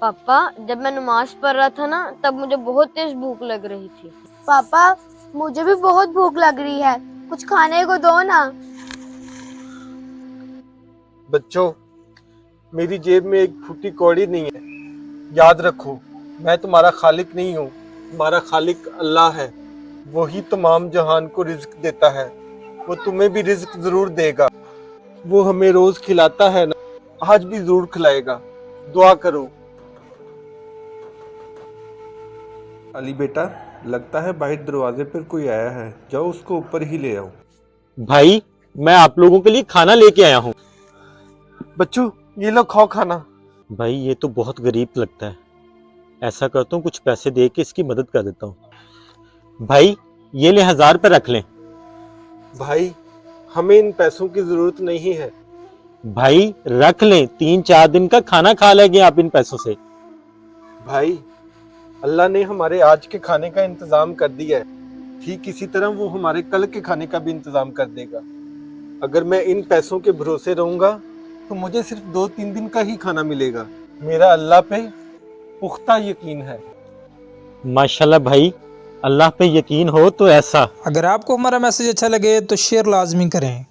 पापा, जब मैं नमाज पढ़ रहा था ना तब मुझे बहुत तेज भूख लग रही थी। पापा मुझे भी बहुत भूख लग रही है, कुछ खाने को दो ना। बच्चों, मेरी जेब में एक फूटी कौड़ी नहीं है। याद रखो, मैं तुम्हारा खालिक नहीं हूँ, तुम्हारा खालिक अल्लाह है। वही तमाम जहान को रिज्क देता है। वो तुम्हें भी रिज्क जरूर देगा। वो हमें रोज खिलाता है ना, आज भी जरूर खिलाएगा। दुआ करो। अली बेटा, लगता है बाहर दरवाजे पर कोई आया है, जाओ उसको ऊपर ही ले आओ। भाई, मैं आप लोगों के लिए खाना लेके आया हूँ। बच्चों, ये लो खाओ खाना। भाई, ये तो बहुत गरीब लगता है। ऐसा करता हूँ, कुछ पैसे दे के इसकी मदद कर देता हूँ। भाई, ये ले 1000 रुपये रख लें। भाई, हमें इन पैसों की जरूरत नहीं है। भाई रख लें, 3-4 दिन का खाना खा लेंगे आप इन पैसों से। भाई, अल्लाह ने हमारे आज के खाने का इंतजाम कर दिया है, ठीक इसी तरह वो हमारे कल के खाने का भी इंतजाम कर देगा। अगर मैं इन पैसों के भरोसे रहूंगा तो मुझे सिर्फ 2-3 दिन का ही खाना मिलेगा। मेरा अल्लाह पे पुख्ता यकीन है। माशाल्लाह भाई, अल्लाह पे यकीन हो तो ऐसा। अगर आपको हमारा मैसेज अच्छा लगे तो शेयर लाजमी करें।